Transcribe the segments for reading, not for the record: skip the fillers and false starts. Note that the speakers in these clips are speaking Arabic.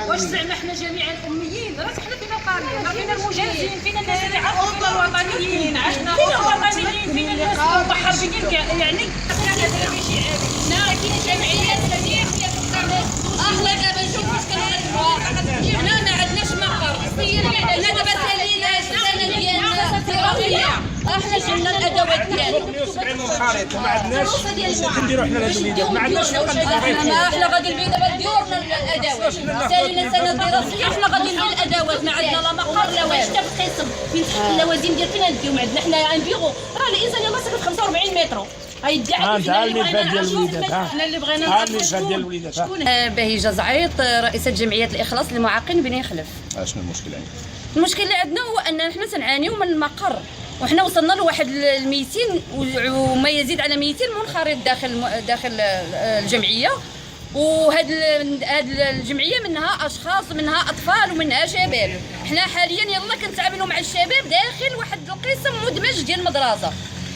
واش زعما حنا جميعا اميين؟ راه حنا فينا القانون، راه فينا المجاهدين، فينا الناس اللي عرفوا الوطنيين، عشنا الوطنيين، فينا الناس المحاربين يعني حنا ماشي عادي. كاين جمعيات هذه احنا دابا نشوف واش كنعرفوا حنا ما عندناش مقر، حنا دابا سالينا السنه ديالنا الدراسيه، احنا شلنا الادوات ديالنا 70 خريطه وما عندناش كنديروا حنا لهاد الوليدات، ما عندناش احنا غادي نبيع دابا ديورنا الادوات، سالينا السنه الدراسيه حنا غادي نبيع الادوات، ما عندنا لا مقر لا والو، حتى في القسم فين تحت اللوازم ديال فين نديو، ما عندنا حنا غنبيعوا، راه الانسان يلاه ساكن 45 متر غيدعي حنا اللي بغينا ديال الوليدات، حنا اللي بغينا ديال الوليدات. شكون؟ بهيجه زعيط رئيسه جمعيه الاخلاص للمعاقين بني خلف. شنو المشكل عندك؟ المشكل اللي عندنا هو ان حنا تنعانيو من المقر، وحنا وصلنا لواحد ال 200 وما يزيد على 200 منخرط داخل الجمعيه، وهاد الجمعيه منها اشخاص منها اطفال ومنها شباب. حنا حاليا يلا كنتعاملوا مع الشباب داخل واحد القسم مدمج ديال المدرسه،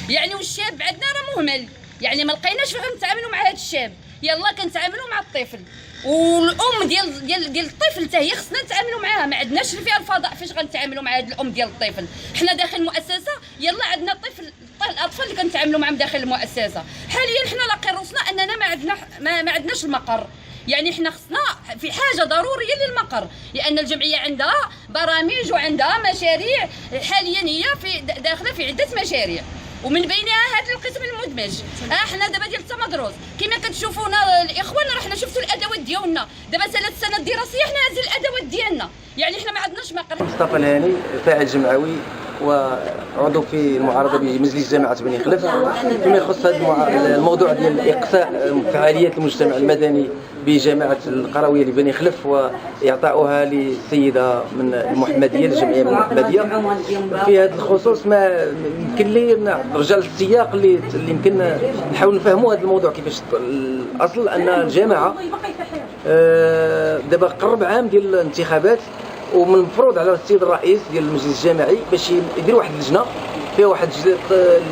يعني والشاب عندنا راه مهمل، يعني ما لقيناش فين نتعاملوا مع هذا الشاب، يلا كنتعاملوا مع الطفل، والام ديال الطفل حتى هي خصنا نتعاملوا معاها، ما عندناش فيها الفضاء فاش غنتعاملوا مع هذه الام ديال الطفل. حنا داخل المؤسسه يلا عندنا الاطفال اللي كنتعاملوا معاهم داخل المؤسسه. حاليا حنا لاقي راسنا اننا ما عندناش المقر، يعني حنا خصنا في حاجه ضروريه للمقر، لان الجمعيه عندها برامج وعندها مشاريع، حاليا هي داخله في عده مشاريع، ومن بينها هذا القسم المدمج. حنا دابا ديال التمدرس كما كتشوفونا الاخوان، راه حنا شفتوا الادوات ديالنا دابا سالت السنه الدراسيه، حنا هذه الادوات ديالنا، يعني حنا ما عندناش مقر. مصطفى الهاني فاعل جمعوي وعضو في المعارضه بمجلس جامعه بني خلف. فيما يخص هذا الموضوع ديال اقصاء فعاليات المجتمع المدني بجامعه القرويه لبني خلف واعطاؤها للسيده من المحمديه، الجمعيه من المحمديه، في هذا الخصوص ما يمكن لي نرجع للسياق اللي يمكن نحاول نفهموا هذا الموضوع كيفاش. الاصل ان الجامعه دابا قرب عام ديال الانتخابات، ومن المفروض على السيد الرئيس ديال المجلس الجامعي باش يدير واحد اللجنه فيها واحد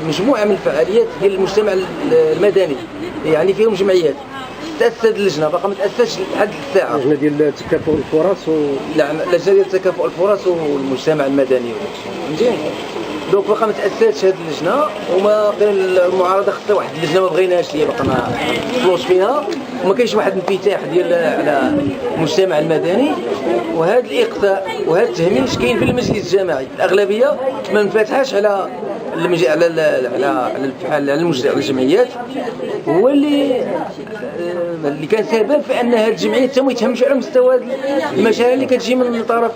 مجموعه من الفعاليات ديال المجتمع المدني، يعني فيهم جمعيات. تأسست اللجنه باقا ما تأسسش لحد الساعه، اللجنه ديال تكافؤ الفرص اللجنه ديال تكافؤ الفرص والمجتمع المدني، فهمتي؟ دونك باقا ما تأسستش هذه اللجنه، وما كاين المعارضه خصها واحد اللجنه ما بغيناهاش اللي باقا ما وصلوش فيها، وما كاينش واحد الانفتاح ديال على المجتمع المدني. وهذا الاقصاء وهذا التهميش كاين في المجلس الجامعي، الاغلبيه ما منفتحاش على الجمعيات، هو اللي كان سبب في ان هذه الجمعيات تم يتهمش على مستوى المشاريع اللي كتجي من طرف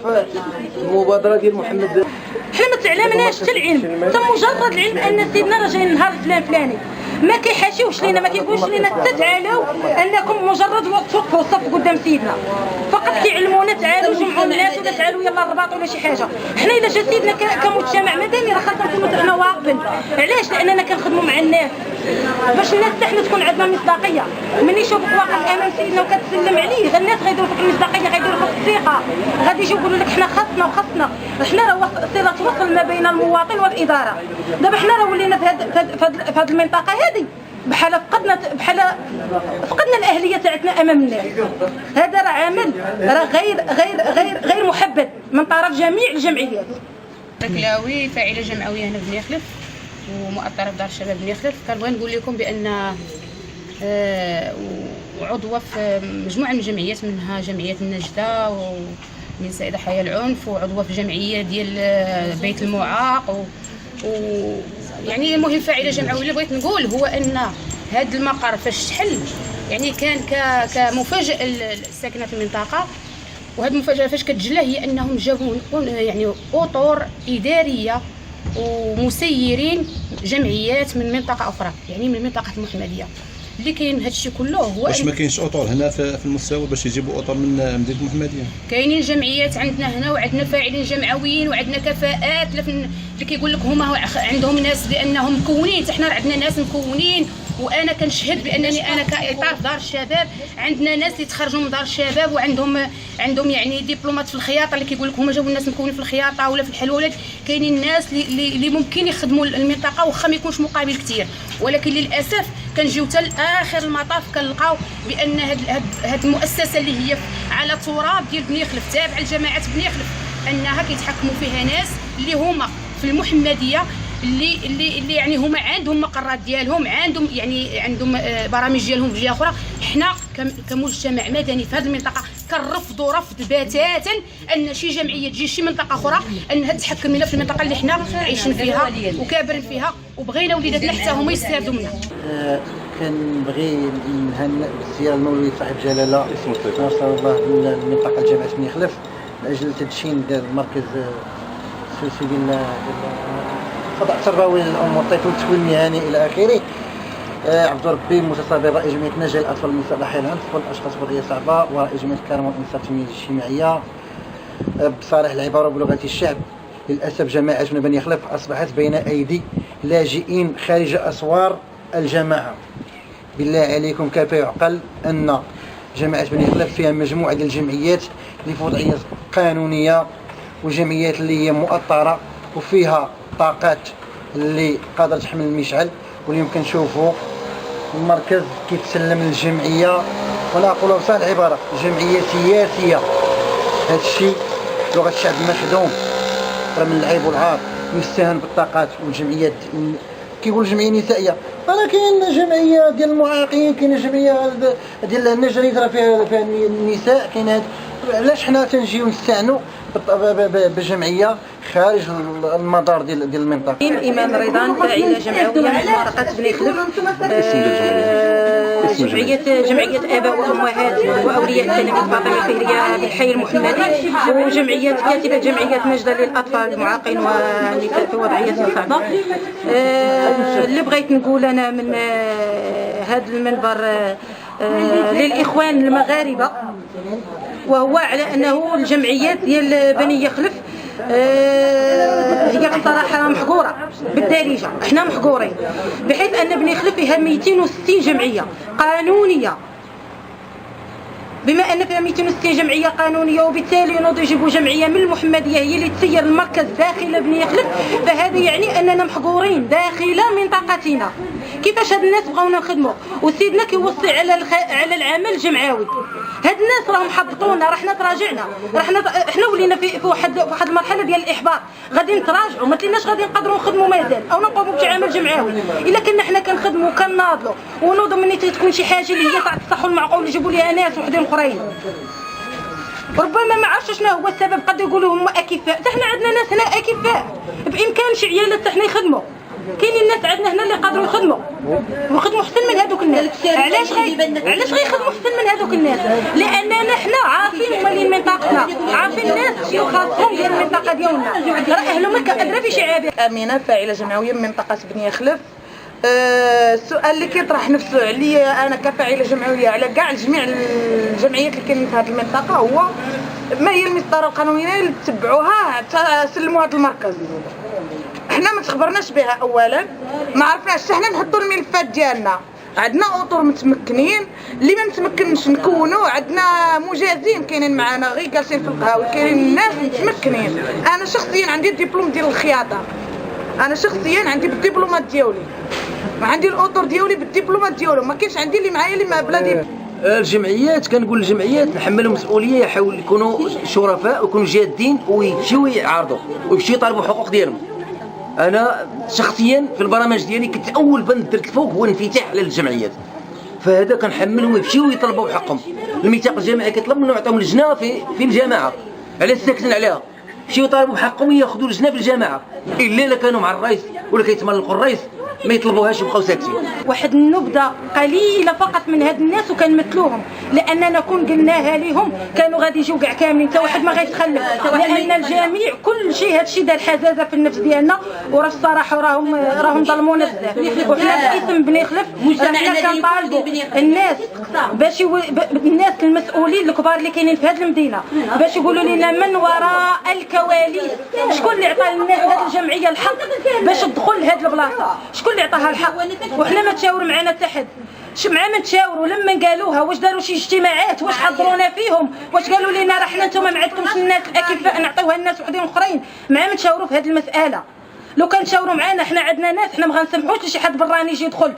المبادره ديال محمد. حنا ما تعلمناش حتى العلم، حتى مجرد العلم ان سيدنا راه جاي نهار فلاني، ما كيحاشيوش لينا، ما كيقولوش لينا حتى تعالوا انكم مجرد وقفوا الصف قدام سيدنا، فقط كيعلمونا تعالوا جمعوا الناس ولا تعالوا يلا الرباط ولا شي حاجه. حنا الا جا سيدنا كمجتمع مدني راه خاصنا نكونوا احنا واقفين. علاش؟ لاننا كنخدموا مع الناس باش الناس حتى حنا تكون عندنا مصداقيه. ملي يشوفوك واقف امام سيدنا وكتسلم عليه، غير الناس غيديروا فيك المصداقيه، غيديروا فيك الثقه، غادي يجيو يقولوا لك حنا خاصنا وخاصنا. حنا راه صله وصل ما بين المواطن والاداره. دابا حنا راه ولينا في هذه المنطقه هذه بحال فقدنا الاهليه تاعتنا امام الناس. هذا راه عمل راه غير محبب من طرف جميع الجمعيات. ركلاوي فاعله جمعويه هنا بني خلف ومؤطره في دار الشباب بني خلف. كنبغي نقول لكم بان وعضوه في مجموعه من الجمعيات، منها جمعيه النجده ومن سيدة حياة العنف، وعضوه في جمعيه ديال بيت المعاق يعني المهم فاعله جمعويه. اللي بغيت نقول هو ان هذا المقر فاش تحل يعني كان كمفاجاه للساكنه في المنطقه، وهذه المفاجاه فاش كتجلى هي انهم جابوا يعني اطر اداريه ومسيرين جمعيات من منطقه اخرى، يعني من منطقه المحمديه. اللي كاين هذا الشيء كله هو واش ما كاينش اطر هنا في المستوى باش يجيبوا اطر من مدينه المحمديه؟ كاينين جمعيات عندنا هنا وعندنا فاعلين جمعويين وعندنا كفاءات اللي كيقول لك هما عندهم ناس لانهم مكونين. حتى حنا عندنا ناس مكونين، وانا كنشهد بانني انا كاطار في دار الشباب عندنا ناس اللي تخرجوا من دار الشباب وعندهم يعني دبلومات في الخياطه، اللي كيقول لك هما جابوا الناس مكونين في الخياطه ولا في الحلويات. كاينين الناس اللي ممكن يخدموا المنطقه واخا ما يكونش مقابل كثير، ولكن للاسف كنجيو حتى لاخر المطاف كنلقاو بان هاد المؤسسه اللي هي على تراب ديال بني خلف، تابع لجماعه بني خلف، انها كيتحكموا فيها ناس اللي هما في المحمديه، اللي يعني هما عندهم مقرات ديالهم، عندهم يعني عندهم برامج ديالهم في جهه اخرى. حنا كمجتمع مدني في هذه المنطقه كنرفضوا رفض بتاتا ان شي جمعيه تجي شي منطقه اخرى انها تحكم لنا في المنطقه اللي حنا عايشين فيها وكابرين فيها، وبغينا وليداتنا حتى هما يستافدوا منها. كنبغي نهنئ بالزياره المولوي صاحب جلاله ناصر الله المنطقه جامعه بني خلف لاجل تدشين ديال المركز السوسي ديال القضاء التربوي للامور الطفل والتكوين المهني الى اخره. عبد ربي متصابر رئيس جمعيه نجاح الاطفال والنساء ضحايا العنف والاشخاص بقيه صعبه ورئيس جمعيه الكرم والانصاف التنميه الاجتماعيه. بصالح العباره بلغه الشعب، للاسف جماعه بني خلف اصبحت بين ايدي لاجئين خارج اسوار الجماعه. بالله عليكم كيف يعقل ان جماعه بني خلف فيها مجموعه ديال الجمعيات اللي في وضعيه قانونيه وجمعيات اللي هي مؤطره وفيها طاقات اللي قادره تحمل المشعل، واليوم كنشوفوا المركز كيتسلم للجمعيه، ولا اقول بصح العباره جمعيه سياسيه. هذا الشيء لغه الشعب مخدوم راه من العيب والعار، يستهان بالطاقات والجمعيات. كيقول جمعيه نسائيه، راه كاين جمعيه ديال المعاقين، كاين جمعيه ديال النجار اللي يجرى فيها النساء، كاين هذا. علاش حنا تنجيو نستعنوا بجمعيه خارج المدار ديال المنطقه؟ إيمان رضوان فاعله جمعويه من مرقه بني خلف، جمعيه اباء وامهات واولياء التلاميذ الفاطميه الخيريه بالحي المحمدي، وجمعيه كاتبه جمعيه نجده للاطفال المعاقين والنساء في وضعيه صعبه. اللي بغيت نقول انا من هذا المنبر للاخوان المغاربه، وهو على انه الجمعيات ديال بني خلف هي بصراحه محقوره بالدارجه. احنا محقورين بحيث ان بني خلف فيها 260 جمعيه قانونيه. بما ان فيها 260 جمعيه قانونيه وبالتالي ينوضوا يجيبوا جمعيه من المحمديه هي اللي تسير المركز داخل بني خلف، فهذا يعني اننا محقورين داخل منطقتنا. كيفاش هاد الناس بغاونا نخدموا وسيدنا كيوصي على العمل الجمعوي؟ هاد الناس راهم حبطونا، راه حنا تراجعنا، احنا ولينا في واحد المرحله ديال الاحباط. غادي نتراجعوا، ما تليناش غادي نقدروا نخدموا مازال او نقوموا بشي عمل جمعوي. الا كنا حنا كنخدموا وكناضلوا ونوضوا من تكون شي حاجه اللي هي تاع الصح والمعقول يجيبوا ليها ناس وحدين اخرين. ربما ما عرفتش شنو هو السبب، قد يقولوا هم اكفاء، حنا عندنا ناس هنا اكفاء بامكان شي عيالات حنا يخدموا. كاينين ناس عندنا هنا اللي قادروا يخدموا احسن من هذوك الناس. علاش غيخدموا احسن من هذوك الناس؟ لاننا حنا عارفين مالين منطقتنا، عارفين الناس شنو خاصهم ديال المنطقه ديالنا، راه اهل مكه ادرى في شعابها. امينه فاعله جمعويه من منطقه بني خلف. السؤال اللي كيطرح نفسه عليا انا كفاعله جمعويه على كاع جميع الجمعيات اللي كاينين في هذه المنطقه هو ما هي المسطره القانونيه اللي تبعوها تسلموا هذا المركز. احنا ما تخبرناش بها، اولا ما عرفناش حتى حنا نحطوا الملفات ديالنا. عندنا اطر متمكنين، اللي ما متمكنش نكونوا عندنا مجازين كاينين معنا غير جالسين في القهاوي، كاينين ناس متمكنين. انا شخصيا عندي الدبلوم ديال الخياطه، انا شخصيا عندي بالدبلومات ديالي، ما عندي الاطر ديالي بالدبلومات ديالهم، ما كاينش عندي اللي معايا اللي بلا دبلوم. الجمعيات كنقول الجمعيات نحملهم مسؤوليه، يحاولوا يكونوا شرفاء ويكونوا جادين ويمشيو يعارضوا ويمشيو يطالبوا الحقوق ديالهم. انا شخصيا في البرامج ديالي كنت اول بند درت فوق هو الانفتاح على الجمعيات، فهذا كنحملهم يمشيو يطلبوا بحقهم. الميثاق الجامعي كيطلب منهم يعطيهم لجنه في الجامعه على ساكنين عليها، يمشيو يطالبوا بحقهم وياخذوا لجنه في الجامعه، الا كانوا مع الرئيس ولا كيتملقوا الرئيس ما يطلبوهاش يبقاو ساكتين. واحد النبذه قليله فقط من هاد الناس وكنمثلوهم، لاننا كون قلناها لهم كانوا غادي يجيو كاع كاملين، حتى واحد ما غيتخلف، لان الجميع كل شيء هادشي دار حزازه في النفس ديالنا. وراه الصراحه راهم ظلمونا بزاف، وحنا باسم بني خلف حنا كنطالبوا الناس باش الناس المسؤولين الكبار اللي كاينين في هذه المدينه باش يقولوا لنا من وراء الكواليس شكون اللي عطى للناس هذه الجمعيه الحق باش تدخل لهذه البلاصه، شكون اللي عطاها الحق. وحنا ما تشاور معنا حتى حد، مع من تشاوروا لما قالوها واش داروا شي اجتماعات، واش حضرونا فيهم، واش قالوا لنا راه حنا نتوما ما عندكمش الناس الاكفاء نعطيوها للناس وحدين اخرين. مع من تشاوروا في هذه المساله، لو كان تشاوروا معنا حنا عندنا ناس، حنا ما غنسمحوش لشي حد براني يجي يدخل.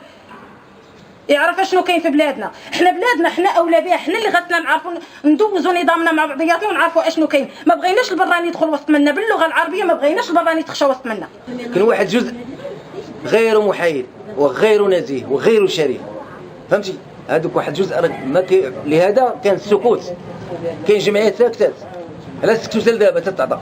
يعرف اشنو كاين في بلادنا. حنا بلادنا حنا اولى بها، حنا اللي غتنا نعرفوا ندوزوا نظامنا مع بعضياتنا ونعرفوا اشنو كاين. ما بغيناش البراني يدخل وسط منا باللغه العربيه، ما بغيناش البراني يتخشى وسط منا. كاين واحد جزء غير محايد وغير نزيه وغير شريف، فهمتي؟ هذوك واحد جزء ما لهذا كان السكوت. كاين جمعيات ساكتات، علاش سكتوا حتى دابا تتعطى؟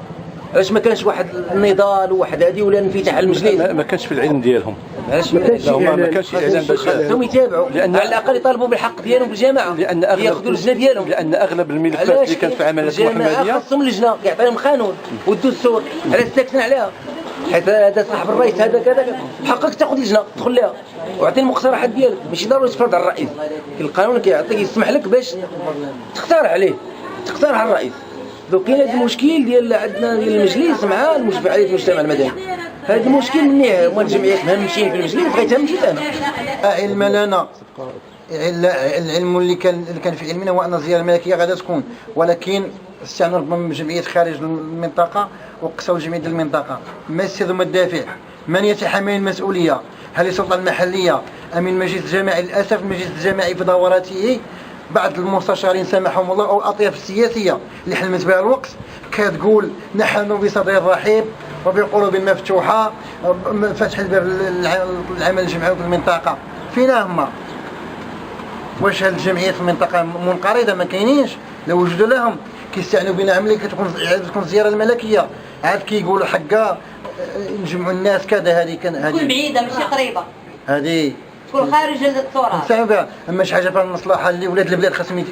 علاش ما كانش واحد النضال وواحد هذه ولا انفتاح المجلس؟ ما كانش في العلم ديالهم، علاش ما كانش ما كانش اعلان باش خاصهم يتابعوا، لأن على الاقل يطالبوا بالحق ديالهم بالجماعه، لان ياخذوا اللجنه ديالهم، لان اغلب الملفات اللي كانت في عمليات محمديه خاصهم اللجنه يعطيهم قانون والدستور، علاش ساكتين عليها؟ حيت هذا صاحب الرئيس هذا كذا بحقك تاخذ لجنه تدخل لها وعطي المقترحات ديالك، ماشي ضروري تفرض على الرئيس. القانون كيعطيك يسمح لك باش تقترح عليه، تقترح على الرئيس. دونك كاين هذا المشكل ديال عندنا ديال المجلس مع فعاليه المجتمع المدني. هذا المشكل مني هما الجمعيات مهمشين في المجلس بغيت همشيت انا. علم لنا العلم اللي كان في علمنا هو ان الزياره الملكيه غادا تكون، ولكن استعنوا ربما من جمعيات خارج المنطقه وقصوا جمعيه المنطقه. ما السر وما الدافع؟ من يتحمل المسؤوليه؟ هل السلطه المحليه ام المجلس الجماعي؟ للاسف المجلس الجماعي في دوراته بعض المستشارين سامحهم الله او الاطياف السياسيه اللي حلمت بها الوقت كتقول نحن بصدر رحيب وبقلوب مفتوحه فتح الباب للعمل الجمعوي في المنطقه. فين هما؟ واش هاد الجمعيات في المنطقه منقرضه؟ ما كاينينش. لو وجدوا لهم كيستعنوا بنا عمليه كتكون الزياره الملكيه عاد كيقولوا حقا نجمعوا الناس كذا. هذه تكون بعيده ماشي قريبه، هذه تكون خارج التراث. صعيبه. اما شي حاجه فيها المصلحه اللي ولاد البلاد خاصهم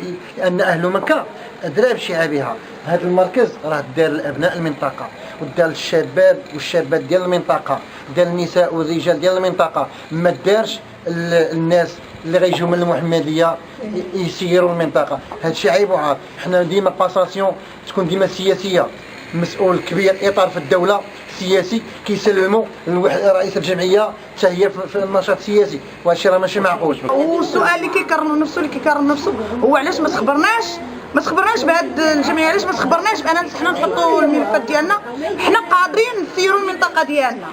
ان اهل مكه ادرى بشعابها. هذا المركز راه دار لابناء المنطقه ودار الشباب والشابات ديال المنطقه، دار النساء والرجال ديال المنطقه، ما دارش الناس اللي غيجيو من المحمديه يسيروا المنطقه. هذا الشيء عيب وعار. حنا ديما باساسيون تكون ديما سياسيه، مسؤول كبير اطار في الدوله سياسي كيسلموا رئيس الجمعيه حتى هي في النشاط السياسي، وهذا الشيء راه ماشي معقول. والسؤال اللي كيكرر نفسه هو علاش ما تخبرناش بهاد الجمعيه؟ علاش ما تخبرناش باننا حنا نحطوا الملفات ديالنا؟ حنا قادرين نسيروا المنطقه ديالنا،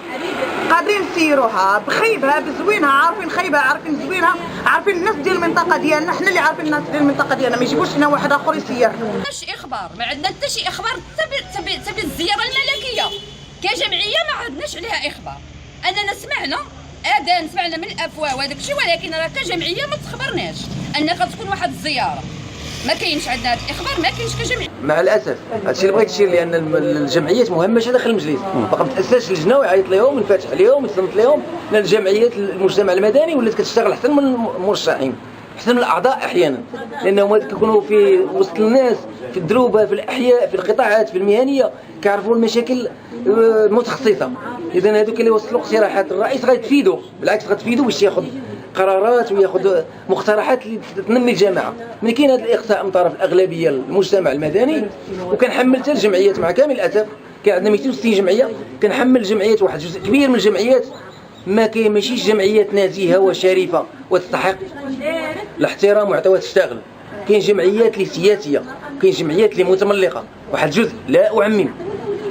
قادرين نسيروها بخيبها بزوينها، عارفين خيبها عارفين زوينها، عارفين الناس ديال المنطقه ديالنا. حنا اللي عارفين الناس ديال المنطقه ديالنا، ما يجيبوش لنا واحد اخر يسير. ماشي اخبار، ما عندنا حتى شي اخبار تبي الزياره الملكيه كجمعيه ما عندناش عليها اخبار. اننا سمعنا سمعنا من الافواه وهذاك الشيء، ولكن راه كجمعيه ما تخبرناش ان غتكون واحد الزياره. ما كاينش عندنا هذا الاخبار، ما كاينش كجمعيه. مع الاسف هذا الشيء اللي بغيت نشير، لان الجمعيات مهمشه داخل المجلس، باقا ما تاسسش لجنه ويعيط لهم وينفتح عليهم ويصنت لهم، لان الجمعيات المجتمع المدني ولات كتشتغل احسن من المرشحين، احسن من الاعضاء احيانا، لانهم كيكونوا في وسط الناس في الدروبه في الاحياء في القطاعات في المهنيه، كيعرفوا المشاكل المتخصصه. اذا هذوك اللي وصلوا اقتراحات الرئيس غتفيدوا، بالعكس غتفيدوا باش ياخذ قرارات وياخذ مقترحات اللي تنمي الجماعه. ملي كاين هذا الاقصاء من طرف الاغلبيه المجتمع المدني، وكنحمل حتى الجمعيات مع كامل الاسف، كاين عندنا 260 جمعيه، كنحمل الجمعيات واحد جزء كبير من الجمعيات ماشيش جمعيات نزيهه وشريفه وتستحق الاحترام وعطاوها تشتغل. كاين جمعيات اللي سياسيه، كاين جمعيات اللي متملقه، واحد جزء لا اعمم.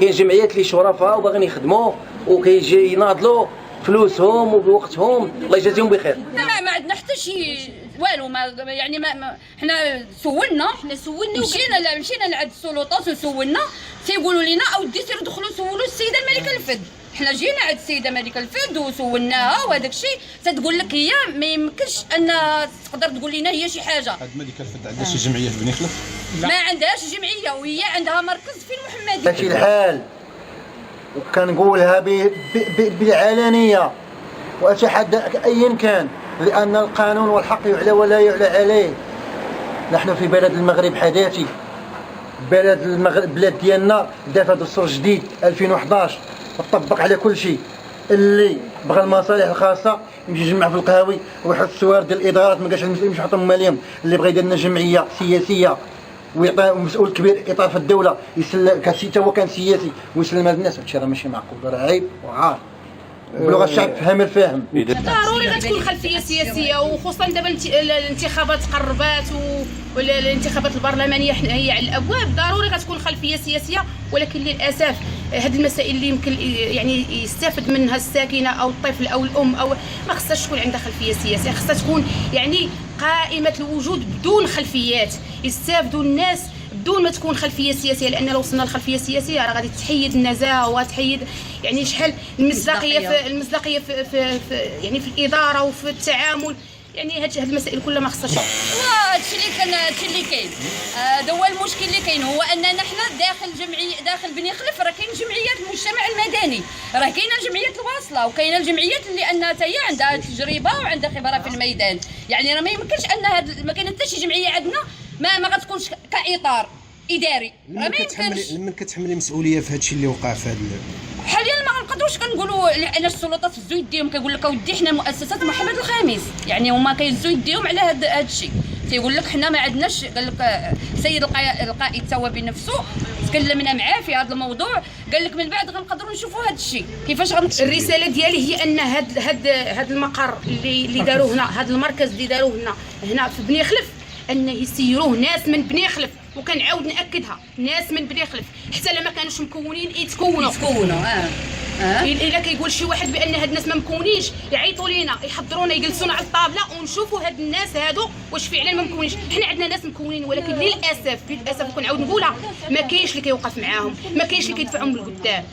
كاين جمعيات اللي شرفاء وباغيين يخدموا وكيجي يناضلوا فلوسهم وبوقتهم، الله يجازيهم بخير. ما عندنا حتى شي والو، ما يعني ما حنا سولنا مشينا لعند السلطات وسولنا، تيقولوا لنا اودي سيروا دخلوا سولوا السيده الملكه الفد. حنا جينا عند السيده الملكه الفد وسولناها، وهذاك الشيء تتقول لك هي ما يمكنش ان تقدر تقول لنا هي شي حاجه. هاد الملكه الفد عندها شي جمعيه في بني خلف؟ ما عندهاش جمعيه، وهي عندها مركز في المحمديه. ماشي الحال، وكنقولها بالعلانيه واتحدى ايا كان، لان القانون والحق يعلى ولا يعلى عليه. نحن في بلد المغرب حداثي، بلد المغرب بلاد ديالنا دافع دستور جديد 2011 وطبق على كل شيء. اللي بغى المصالح الخاصه يمشي يجمع في القهاوي ويحط السوار ديال الادارات، ما كاش يمشي يحطهم ماليهم. اللي بغى يدير لنا جمعيه سياسيه ويعطي مسؤول كبير اطار في الدوله يسلم هو كان سياسي ويسلم هاد الناس، هادشي راه ماشي معقول، راه عيب وعار. بلغه الشعب فهم الفاهم. ضروري غتكون خلفيه سياسيه، وخصوصا دابا الانتخابات قربات والانتخابات البرلمانيه هي على الابواب. ضروري غتكون خلفيه سياسيه، ولكن للاسف هذه المسائل اللي يمكن يعني يستافد منها الساكنه او الطفل او الام او ما خصهاش تكون عندها خلفيه سياسيه، خصها تكون يعني قائمه الوجود بدون خلفيات، يستافدوا الناس بدون ما تكون خلفيه سياسيه. لان لو وصلنا للخلفيه السياسيه راه غادي تحيد النزاهه وتحيد يعني شحال المصداقيه في يعني في الاداره وفي التعامل. يعني هاد المسائل كلها ما خصهاش. هادشي اللي كاين هذا هو المشكل اللي كاين، هو اننا حنا داخل بني خلف راه كاين جمعيات المجتمع المدني، راه كاينه الجمعيات الواصله وكاينه الجمعيات اللي انها حتى هي عندها تجربه وعندها خبره في الميدان. يعني راه ما يمكنش ان ما كاين حتى شي جمعيه عندنا ما غتكونش كاطار اداري. راه ما يمكنش. لمن كتحملي مسؤوليه في هادشي اللي وقع في هذا حاليا ما نقدروش كنقولوا لان السلطات هزوا يديهم. كيقول لك اودي حنا مؤسسات محمد الخامس، يعني هما كيهزوا يديهم على هذا الشيء. تيقول لك حنا ما عندناش. قال لك السيد القائد توا بنفسه تكلمنا معاه في هذا الموضوع، قال لك من بعد غنقدروا نشوفوا هذا الشيء كيفاش الرساله ديالي هي ان هاد المقر اللي داروه هنا، هذا المركز اللي داروه هنا في بني خلف، ان يسيروه ناس من بني خلف. وكنعاود ناكدها، ناس من بني خلف حتى لما كانوش مكونين يتكونوا. الا كيقول شي واحد بان هاد الناس ما مكونينش يعيطوا لينا يحضرونا يجلسونا على الطابله ونشوفوا هاد الناس هادو واش فعلا ما مكونينش. حنا عندنا ناس مكونين، ولكن للاسف وكنعاود نقولها ما كاينش اللي كيوقف معاهم، ما كاينش اللي كيدفعهم للقدام.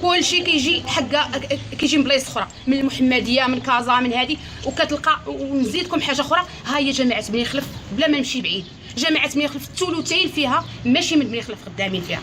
كل شيء كيجي حقا كيجي من بلايص اخرى، من المحمديه من كازا من هذه. وكتلقى ونزيدكم حاجه اخرى، ها هي جماعه بني خلف بلا ما نمشي بعيد. جماعه بني خلف الثلثين فيها ماشي من بني خلف خدامين فيها.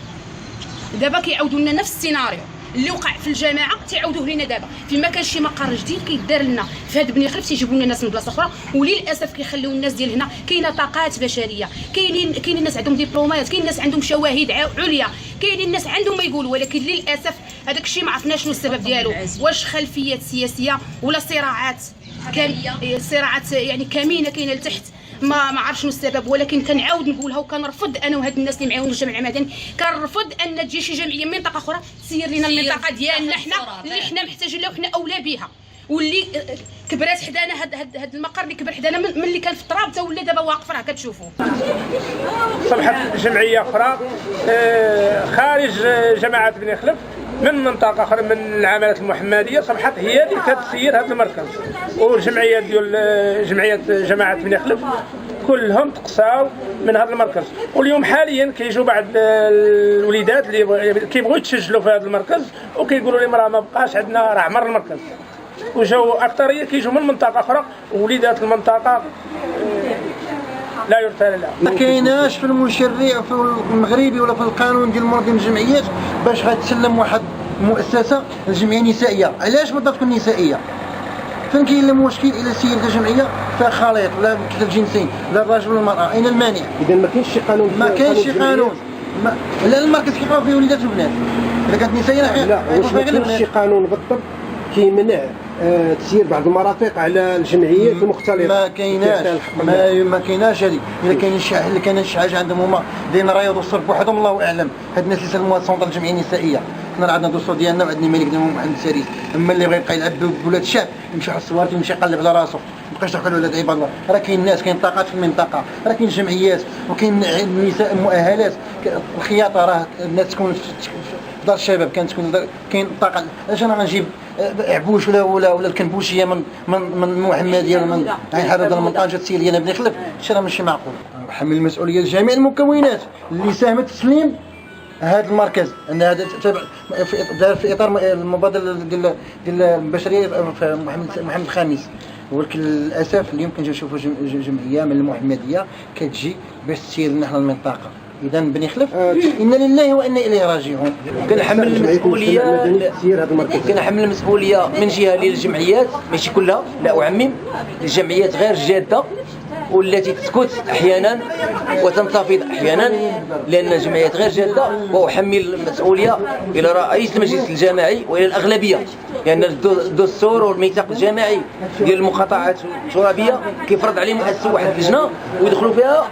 دابا كيعاودوا لنا نفس السيناريو اللي وقع في الجامعه تيعاودوه لينا دابا. فيما كان شي مقر جديد كيدار لنا في هاد بني خلف تيجيبوا لنا ناس من بلاصه اخرى، وللاسف كيخليو الناس ديال هنا. كاينه طاقات بشريه، كاينين ناس عندهم دبلومات، كاين ناس عندهم شواهد عليا، كاينين ناس عندهم ما يقولوا. ولكن للاسف هذاك الشيء ما عرفناش شنو السبب ديالو، واش خلفيات سياسيه ولا صراعات يعني كمينه كاينه لتحت. ما عرف شنو السبب. ولكن كنعاود نقولها وكنرفض انا وهاد الناس اللي معاون الجمع المدني، كنرفض ان تجي شي جمعيه من منطقه اخرى تسير لنا المنطقه ديالنا حنا اللي حنا محتاجين لها وحنا اولى بها، واللي كبرات حدانا هاد المقر اللي كبر حدانا من اللي كان في التراب حتى ولا دابا واقف راه كتشوفوا. صبحت جمعيه اخرى خارج جماعه بني خلف من منطقه اخرى من العمالات المحمديه، صبحت هي اللي كتسير هذا المركز. والجمعيات ديال جماعه بني خلف كلهم تقصاو من هذا المركز. واليوم حاليا كيجوا بعض الوليدات اللي كيبغوا يتسجلوا في هذا المركز وكيقولوا لهم راه ما بقاش عندنا، راه عمر المركز. وجاو اكثريه كيجوا من منطقه اخرى، ووليدات المنطقه لا يرثى لها. ما كايناش في المشرع في المغربي ولا في القانون ديال منظمه الجمعيات باش غتسلم واحد المؤسسه الجمعيه نسائيه. علاش بدها تكون نسائيه؟ فين كاين المشكل الى سير جمعيه فيها خليط ولا كلا الجنسين لا الرجل ولا المراه؟ اين المانع؟ اذا ما كاينش شي قانون. ما كاينش شي قانون. لا المركز كيقراو فيه وليدات وبنات. اذا كانت نسائيه لا واش ما كاينش شي قانون بالضبط كيمنع تسيير بعض المرافق على الجمعيات المختلطه؟ ما كايناش هذه. الا كاين شي حاجه عندهم هما دايرين رياض والصرف بوحدهم الله اعلم. هاد الناس اللي سلموها سونطر الجمعيه النسائيه، حنا عندنا دوسور ديالنا وعندنا ملك ديالنا محمد السريس. اما اللي بغى يبقى يلعب بولاد الشعب يمشي على الصوارت ويمشي يقلب على راسو، ما بقاش تحكوا ولاد عباد الله. راه كاين ناس، كاين طاقات في المنطقه، راه كاين جمعيات وكاين النساء المؤهلات. الخياطه راه الناس تكون في دار الشباب، كانت تكون كاين طاقه. علاش انا غنجيب عبوش ولا الكنبوشيه من محمديه ولا من عين حرد من طنجه تسير لينا بني خلف؟ شي راه ماشي معقول. حمل المسؤوليه لجميع المكونات اللي ساهمت في تسليم هذا المركز، ان هذا دار في اطار المبادره ديال البشريه في محمد الخامس. ولكن للاسف اليوم كنشوفوا جمعيه من المحمديه كتجي باش تسير لنا حنا المنطقه. اذا بني خلف انا لله وانا اليه راجعون. كنحمل المسؤوليه من جهه للجمعيات ماشي كلها، لا اعمم الجمعيات غير جاده والتي تسكت احيانا وتنتفض احيانا، لان الجمعيات غير جاده. واحمل المسؤوليه الى رئيس المجلس الجماعي والى الاغلبيه، لان الدستور والميثاق الجماعي ديال المقاطعات الترابيه كيفرض عليهم ياسسوا واحد اللجنه ويدخلوا فيها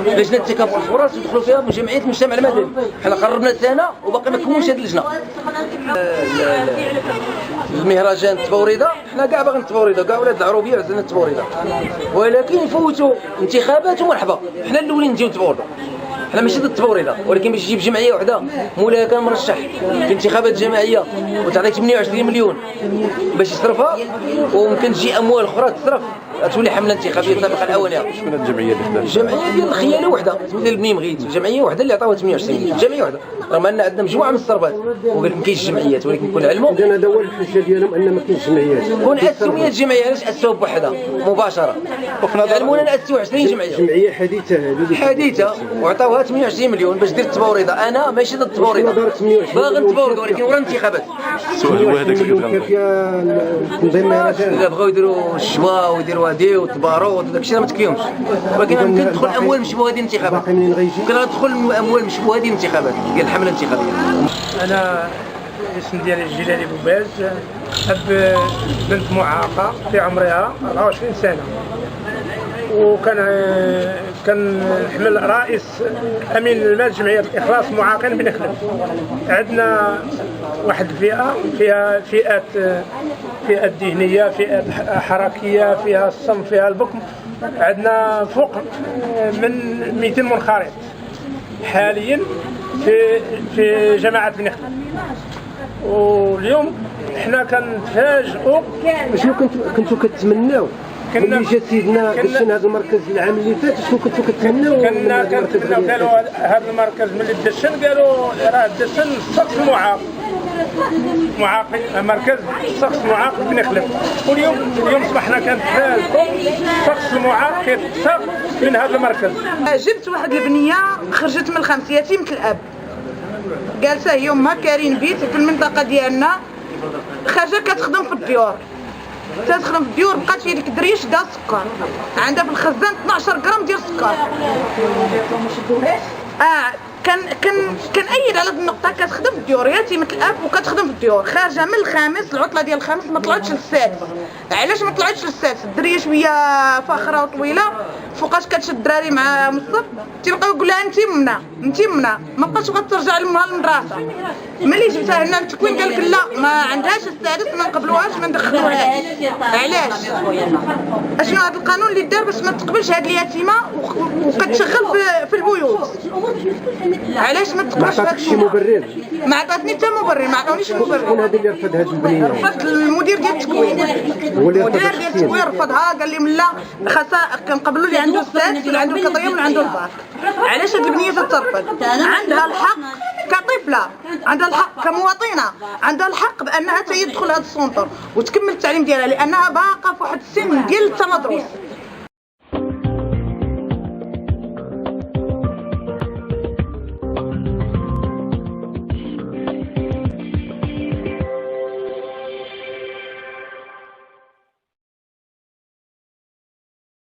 لجنه تكافؤ الفرص يدخلوا فيها جمعيه المجتمع المدني. حنا قربنا سنه وباقي ما تكونش هذه اللجنه. المهرجان التفوريده حنا كاع باغيين التفوريده، كاع ولاد العروبيه عزلنا التفوريده، ولكن يفوتوا انتخابات ومرحبا. حنا الاولين نجيو نتفوردوا، حنا ماشي ضد التفوريده، ولكن باش تجيب جمعيه وحده مولاها كان مرشح في انتخابات جماعيه وتعطيك 28 مليون باش يصرفها، وممكن تجي اموال اخرى تصرف تولي حمله انتخابيه سابقه الاوانها. شكون هذه الجمعيه اللي خدات؟ الجمعيه ديال الخياله وحده سميتها البنيم غيت، الجمعيه وحده اللي عطاوها 28 مليون، جمعيه وحده. رغم ان عندنا مجموعه من الصرفات وقال لك ما كاينش جمعيات، ولكن كون علموا هذا هو الحجه ديالهم ان ما كاينش جمعيات. كون اسسوا 100 جمعيه علاش اسسوها بوحدها مباشره؟ علمونا ناسسوا 20 جمعيه. جمعيه حديثه هذه حديثه وعطاوها 28 مليون باش دير التفوريده. انا ماشي ضد التفوريده، باغي نتفورد ولكن ورا الانتخابات. السؤال هو هذاك اللي كتغنوا تنظيم المهرجان. الا بغاو يديروا الشوا ويديروا هادي والتبارود وداك الشيء راه ما تكفيهمش، ولكن يمكن تدخل اموال مشبوهه ديال الانتخابات. باقي منين غيجي؟ يمكن غتدخل اموال مشبوهه ديال الانتخابات ديال الحمله الانتخابيه. انا الاسم ديالي الجلالي بوباز، اب بنت معاقه في عمرها 24 سنه، وكان نحمل رئيس امين المال جمعيه الاخلاص معاقين بن خلف. عندنا واحد الفئه فيها فئات دينيه، فئات حركيه، فيها الصم، فيها البكم. عندنا فوق من 200 منخرط حاليا في جماعه بن خلف. واليوم احنا كنتفاجئوا. شنو كنتوا كتمناو؟ ملي جا سيدنا دشن هذا المركز العام اللي فات، شنو كنتوا كتمناو؟ كنا كنتمناو، قالوا هذا المركز ملي دشن قالوا راه دشن الشخص المعاق، مركز شخص معاق بن خلف. واليوم صبحنا كنتفاجئوا شخص المعاق كيتساق من هذا المركز. جبت واحد البنيه خرجت من الخمس يتيمة الاب، جالسه هي امها كارين بيت في المنطقه ديالنا، خارجه كتخدم في الديور، تخدم في الديور. بقات في ديك الدريه شدا السكر، عندها في الخزان 12 غرام ديال السكر. كنأيد على هذه النقطة. كتخدم في الديور، يتيمة الاب وكتخدم في الديور، خارجة من الخامس، العطلة ديال الخامس ما طلعتش للسادس. علاش ما طلعتش للسادس؟ الدرية شوية فاخرة وطويلة، فوقاش كتشد الدراري مع مصطف، تيبقاو يقول لها انت منا، ما بقاتش بغات ترجع لامها للمدرسة. ملي جبتها لنا التكوين قال لك لا ما عندهاش السادس، ما نقبلوهاش، ما ندخلوهاش. علاش؟ اشنو هذا القانون اللي دار باش ما تقبلش هذه اليتيمة وكتشغل في البيوت؟ علاش ما تقبلش؟ ما عطاتكش شي مبرر؟ ما عطاتني حتى مبرر، ما عطاونيش مبرر. شكون هذا اللي رفض هذه البنيه؟ رفض المدير ديال التكوين. المدير ديال التكوين رفضها، قال لي لا خاصها كنقبلوا اللي عنده السادس واللي عنده القضيه واللي عنده الباك. علاش هذه البنيه تترفض؟ عندها الحق كطفله، عندها الحق كمواطنه، عندها الحق بانها تدخل هذا السونتر وتكمل التعليم ديالها، لانها باقا في واحد السن ديال التمدرس.